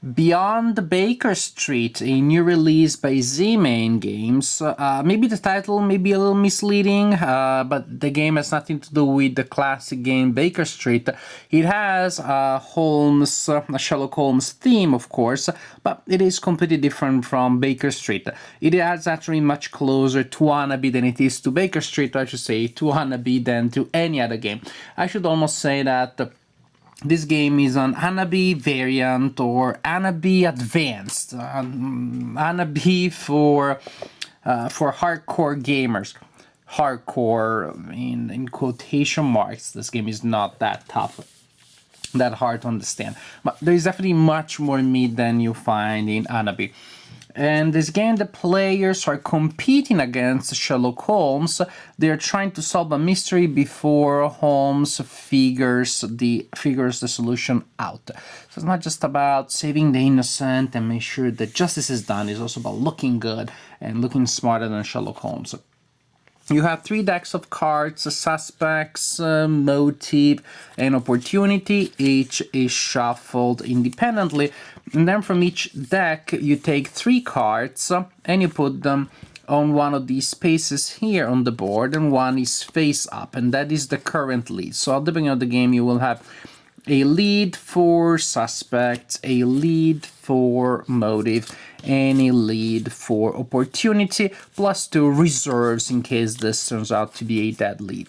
Beyond Baker Street, a new release by Z-Main Games. Maybe the title may be a little misleading, but the game has nothing to do with the classic game Baker Street. It has a Sherlock Holmes theme, of course, but it is completely different from Baker Street. It is actually much closer to Wannabe than it is to Baker Street, or I should say to Wannabe than to any other game. I should almost say that this game is an Hanabi variant or Hanabi Advanced. Hanabi for hardcore gamers. Hardcore in quotation marks. This game is not that tough, that hard to understand. But there is definitely much more meat than you find in Hanabi. And this game, the players are competing against Sherlock Holmes. They're trying to solve a mystery before Holmes figures the solution out. So it's not just about saving the innocent and make sure that justice is done. It's also about looking good and looking smarter than Sherlock Holmes. You have 3 decks of cards: suspects, motive, and opportunity. Each is shuffled independently. And then from each deck, you take 3 cards and you put them on one of these spaces here on the board, and one is face up, and that is the current lead. So at the beginning of the game, you will have a lead for suspects, a lead for motive, and a lead for opportunity, plus 2 reserves in case this turns out to be a dead lead.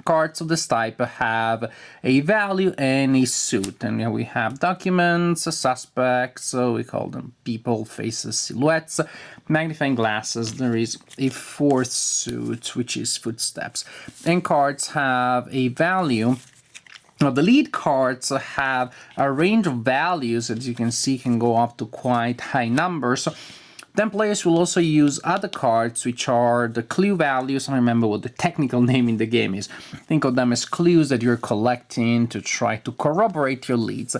Cards of this type have a value and a suit, and here we have documents, suspects, so we call them people, faces, silhouettes, magnifying glasses. There is a 4th suit, which is footsteps, and cards have a value. Now, the lead cards have a range of values, as you can see, can go up to quite high numbers. Then players will also use other cards, which are the clue values. I don't remember what the technical name in the game is. Think of them as clues that you're collecting to try to corroborate your leads.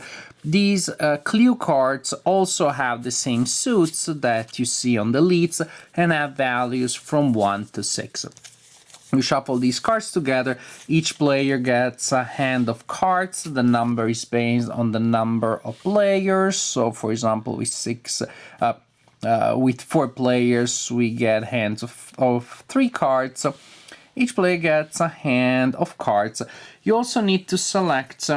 These clue cards also have the same suits that you see on the leads and have values from 1 to 6. You shuffle these cards together. Each player gets a hand of cards. The number is based on the number of players. So, for example, with 4 players, we get hands of 3 cards. So each player gets a hand of cards. You also need to select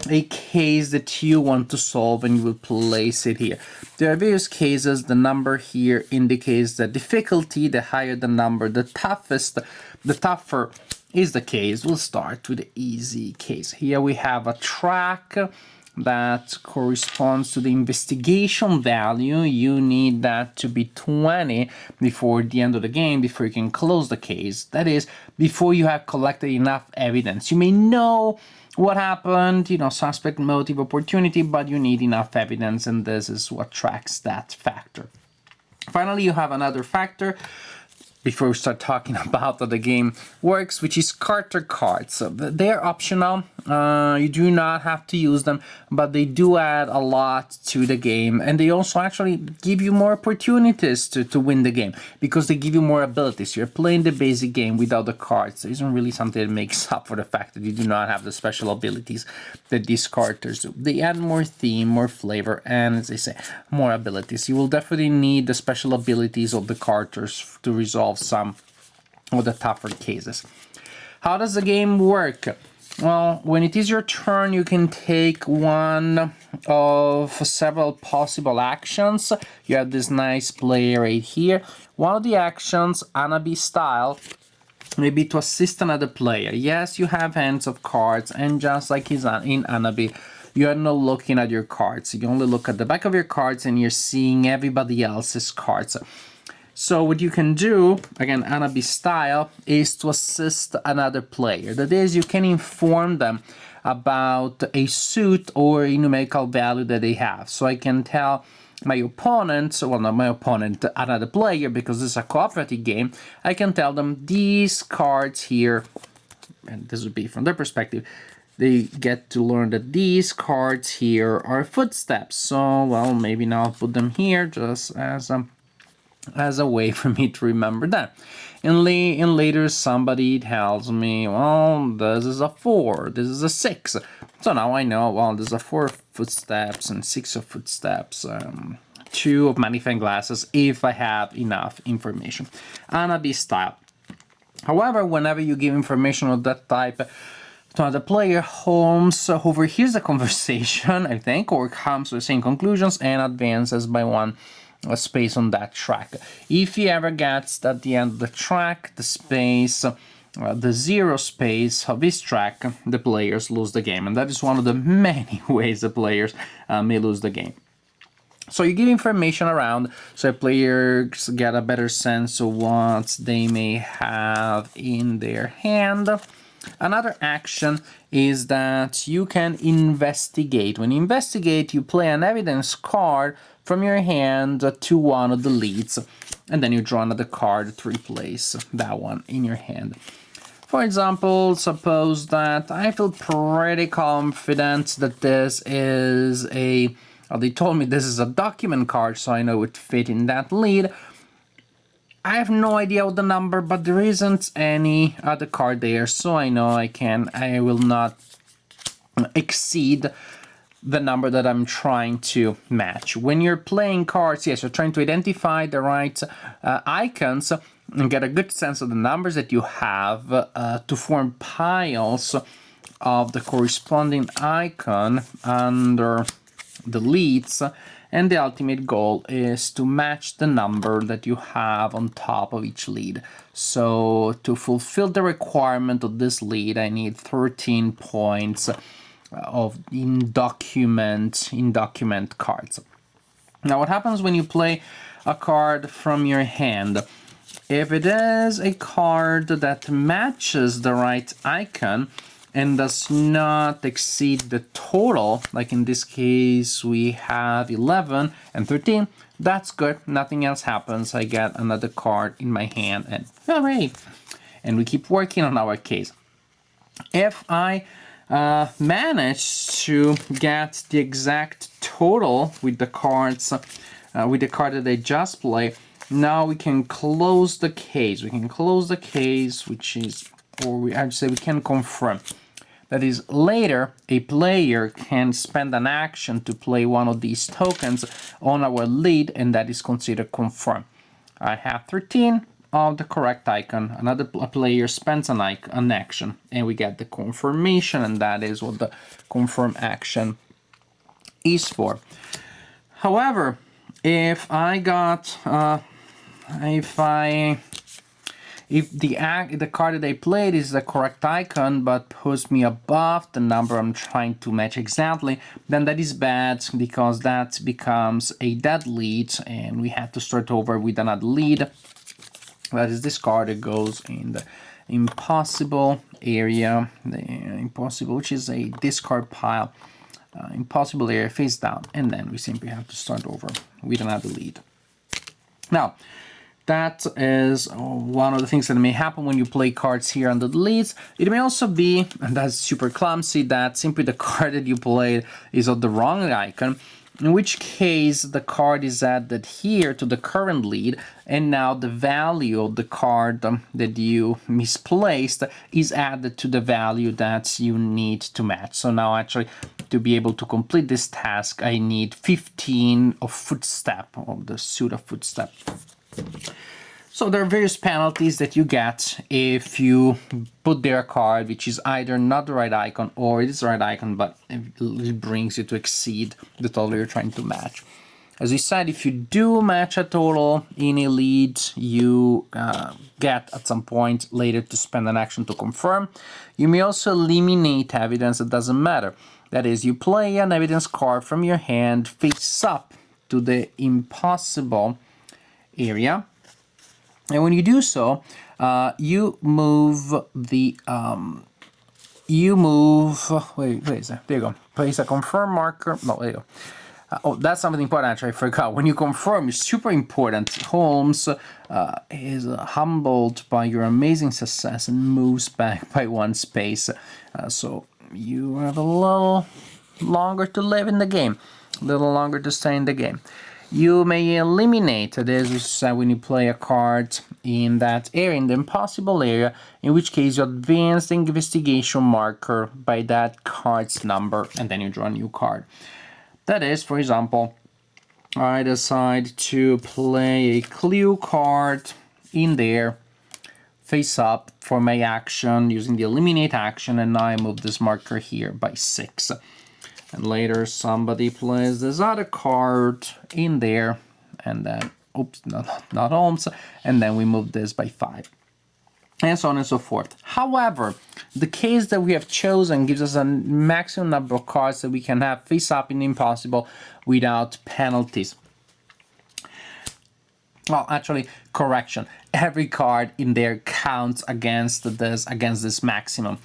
a case that you want to solve, and you will place it here. There are various cases. The number here indicates the difficulty. The higher the number, the tougher is the case. We'll start with the easy case. Here we have a track that corresponds to the investigation value. You need that to be 20 before the end of the game, before you can close the case. That is, before you have collected enough evidence. You may know what happened, suspect, motive, opportunity, but you need enough evidence, and this is what tracks that factor. Finally, you have another factor before we start talking about how the game works, which is Carter cards. So they're optional. You do not have to use them, but they do add a lot to the game, and they also actually give you more opportunities to win the game, because they give you more abilities. You're playing the basic game without the cards. There isn't really something that makes up for the fact that you do not have the special abilities that these characters do. They add more theme, more flavor, and, as I say, more abilities. You will definitely need the special abilities of the characters to resolve some of the tougher cases. How does the game work? Well, when it is your turn, you can take one of several possible actions. You have this nice player right here. One of the actions, Hanabi style, may be to assist another player. Yes, you have hands of cards, and just like in Hanabi, you are not looking at your cards. You only look at the back of your cards, and you're seeing everybody else's cards. So what you can do, again, Hanabi style, is to assist another player. That is, you can inform them about a suit or a numerical value that they have. So I can tell my opponent, well, not my opponent, another player, because this is a cooperative game, I can tell them these cards here, and this would be from their perspective, they get to learn that these cards here are footsteps. So, well, maybe now I'll put them here just as a way for me to remember that. And later somebody tells me, well, this is a 4, this is a 6. So now I know, well, this is a 4 footsteps and 6 of footsteps, 2 of magnifying glasses if I have enough information. Anabi style. However, whenever you give information of that type to another player, Holmes overhears the conversation, I think, or comes to the same conclusions and advances by 1 space on that track. If he ever gets at the end of the track, the space, the 0 space of his track, the players lose the game. And that is one of the many ways the players may lose the game. So you give information around so players get a better sense of what they may have in their hand. Another action is that you can investigate. When you investigate, you play an evidence card from your hand to one of the leads, and then you draw another card to replace that one in your hand. For example, suppose that I feel pretty confident that this is a... they told me this is a document card, so I know it fit in that lead. I have no idea what the number, but there isn't any other card there, so I know I will not exceed the number that I'm trying to match. When you're playing cards, yes, you're trying to identify the right icons and get a good sense of the numbers that you have to form piles of the corresponding icon under the leads, and the ultimate goal is to match the number that you have on top of each lead. So to fulfill the requirement of this lead, I need 13 points of in document cards. Now what happens when you play a card from your hand? If it is a card that matches the right icon and does not exceed the total, like in this case we have 11 and 13, that's good, nothing else happens, I get another card in my hand, and hooray! And we keep working on our case. If I manage to get the exact total with the cards, with the card that I just played, now we can close the case. We can close the case, which is, or we actually say we can confirm. That is, later a player can spend an action to play one of these tokens on our lead, and that is considered confirmed. I have 13 of the correct icon. Another player spends an action, and we get the confirmation, and that is what the confirm action is for. However, if I got if the card that I played is the correct icon but puts me above the number I'm trying to match exactly, then that is bad, because that becomes a dead lead and we have to start over with another lead. That is this card that goes in the impossible area, which is a discard pile, impossible area face down, and then we simply have to start over with another lead. Now, that is one of the things that may happen when you play cards here under the leads. It may also be, and that's super clumsy, that simply the card that you played is of the wrong icon, in which case the card is added here to the current lead, and now the value of the card that you misplaced is added to the value that you need to match. So now actually, to be able to complete this task, I need 15 of footstep, of the suit of footstep. So there are various penalties that you get if you put there a card which is either not the right icon or it is the right icon, but it brings you to exceed the total you're trying to match. As we said, if you do match a total in a lead, you get at some point later to spend an action to confirm. You may also eliminate evidence that doesn't matter. That is, you play an evidence card from your hand face up to the impossible area, and when you do so, you move the where is that? There you go. Place a confirm marker. No, there you go. Oh, that's something important. Actually, I forgot. When you confirm, it's super important. Holmes is humbled by your amazing success and moves back by 1 space. So you have a little longer to live in the game, a little longer to stay in the game. You may eliminate, that is, when you play a card in that area, in the impossible area, in which case you advance the investigation marker by that card's number, and then you draw a new card. That is, for example, I decide to play a clue card in there, face up for my action using the eliminate action, and now I move this marker here by 6. And later somebody plays this other card in there, and then, oops, not Holmes, and then we move this by 5. And so on and so forth. However, the case that we have chosen gives us a maximum number of cards that we can have face up in the impossible without penalties. Well, actually, correction. Every card in there counts against this maximum.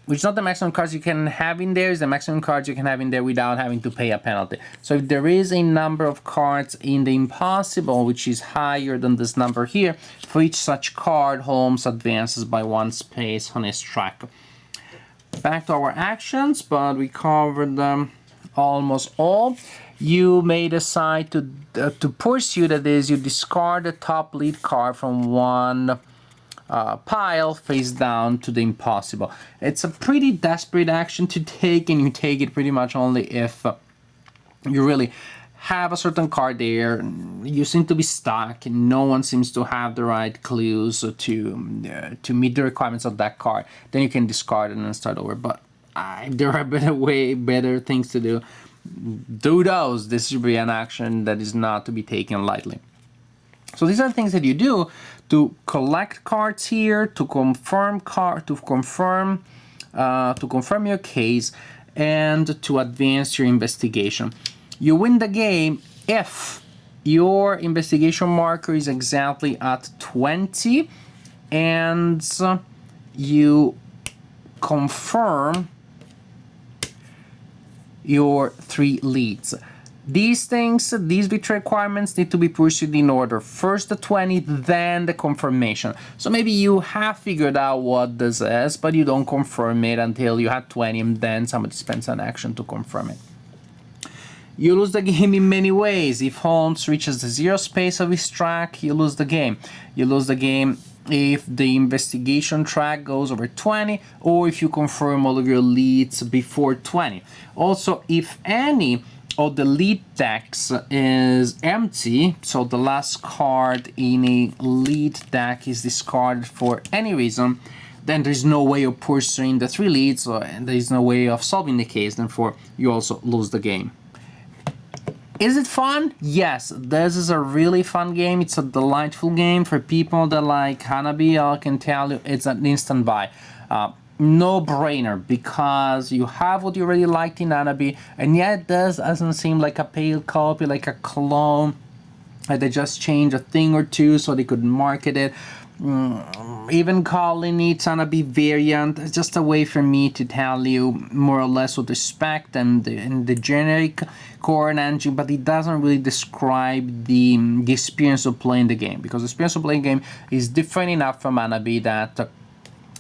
Which is not the maximum cards you can have in there, is the maximum cards you can have in there without having to pay a penalty. So if there is a number of cards in the impossible which is higher than this number here, for each such card, Holmes advances by 1 space on his track. Back to our actions, but we covered them almost all. You may decide to pursue, that is, you discard the top lead card from one pile face down to the impossible. It's a pretty desperate action to take, and you take it pretty much only if you really have a certain card there, you seem to be stuck, and no one seems to have the right clues to meet the requirements of that card. Then you can discard it and start over. But there are way better things to do. Do those. This should be an action that is not to be taken lightly. So these are things that you do to collect cards here, to confirm your case, and to advance your investigation. You win the game if your investigation marker is exactly at 20 and you confirm your 3 leads. These victory requirements need to be pursued in order. First the 20, then the confirmation. So maybe you have figured out what this is, but you don't confirm it until you have 20, and then somebody spends an action to confirm it. You lose the game in many ways. If Holmes reaches the 0 space of his track, you lose the game. You lose the game if the investigation track goes over 20, or if you confirm all of your leads before 20. Also, if any of the lead decks is empty, so the last card in a lead deck is discarded for any reason, then there's no way of pursuing the 3 leads, and there's no way of solving the case, therefore you also lose the game. Is it fun? Yes, this is a really fun game. It's a delightful game for people that like Hanabi. I can tell you it's an instant buy. No-brainer, because you have what you already liked in Hanabi, and yet this doesn't seem like a paid copy, like a clone. They just changed a thing or two so they could market it. Even calling it Hanabi variant is just a way for me to tell you more or less with respect and the generic core engine, but it doesn't really describe the experience of playing the game, because the experience of playing the game is different enough from Hanabi that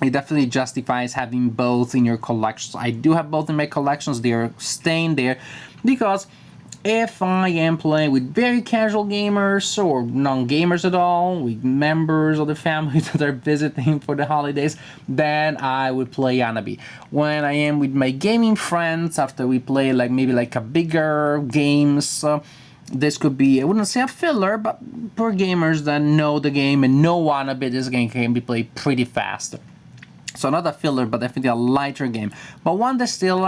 it definitely justifies having both in your collections. I do have both in my collections. They're staying there because if I am playing with very casual gamers or non-gamers at all, with members of the family that are visiting for the holidays, then I would play Hanabi. When I am with my gaming friends, after we play maybe a bigger games, this could be, I wouldn't say a filler, but for gamers that know the game and know Hanabi, this game can be played pretty fast. So not a filler, but definitely a lighter game, but one that still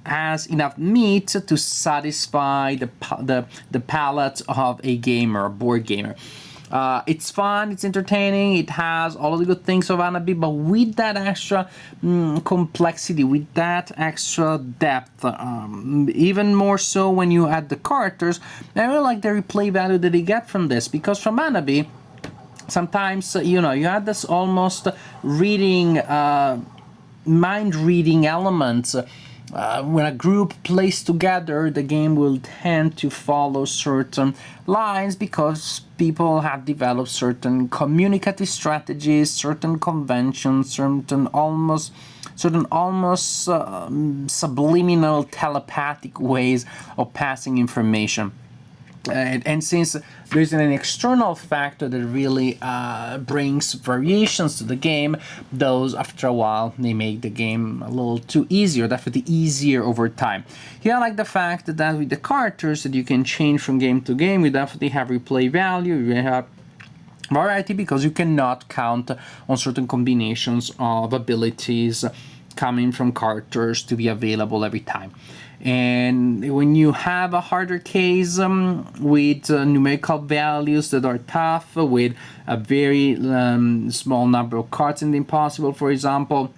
has enough meat to satisfy the palate of a gamer, a board gamer. It's fun, it's entertaining, it has all of the good things of Hanabi, but with that extra complexity, with that extra depth, even more so when you add the characters. I really like the replay value that you get from this, because from Hanabi, sometimes, you had this almost reading, mind-reading element. When a group plays together, the game will tend to follow certain lines because people have developed certain communicative strategies, certain conventions, certain almost subliminal telepathic ways of passing information. And since there's an external factor that really brings variations to the game, those after a while they make the game a little too easy, or definitely easier over time. Here I like the fact that with the characters that you can change from game to game, you definitely have replay value, you have variety, because you cannot count on certain combinations of abilities coming from characters to be available every time. And when you have a harder case with numerical values that are tough, with a very small number of cards in the impossible, for example,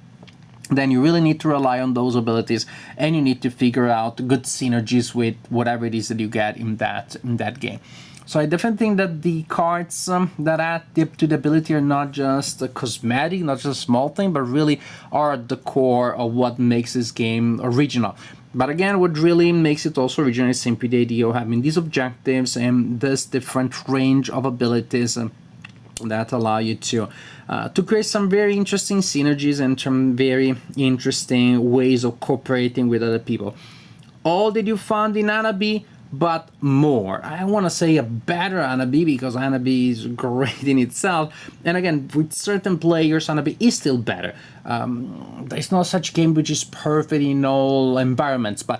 then you really need to rely on those abilities, and you need to figure out good synergies with whatever it is that you get in that game. So I definitely think that the cards that add to the ability are not just a cosmetic, not just a small thing, but really are at the core of what makes this game original. But again, what really makes it also original is simply the idea of having these objectives and this different range of abilities that allow you to create some very interesting synergies and some very interesting ways of cooperating with other people. All that you found in Anabi, but more. I want to say a better Anabi, because Anabi is great in itself. And again, with certain players, Anabi is still better. There's no such game which is perfect in all environments, but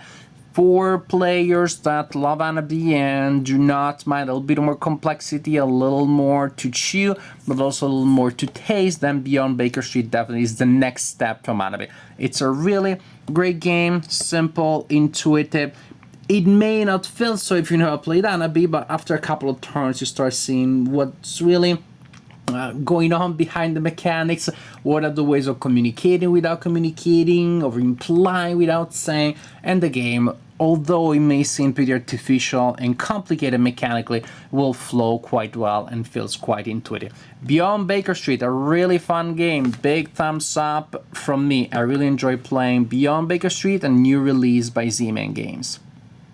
for players that love Anabi and do not mind a little bit more complexity, a little more to chew, but also a little more to taste, then Beyond Baker Street definitely is the next step from Anabi. It's a really great game, simple, intuitive. It may not feel so if you never played Anabi, but after a couple of turns you start seeing what's really going on behind the mechanics, what are the ways of communicating without communicating, or implying without saying, and the game, although it may seem pretty artificial and complicated mechanically, will flow quite well and feels quite intuitive. Beyond Baker Street, a really fun game. Big thumbs up from me. I really enjoy playing Beyond Baker Street, a new release by Z-Man Games.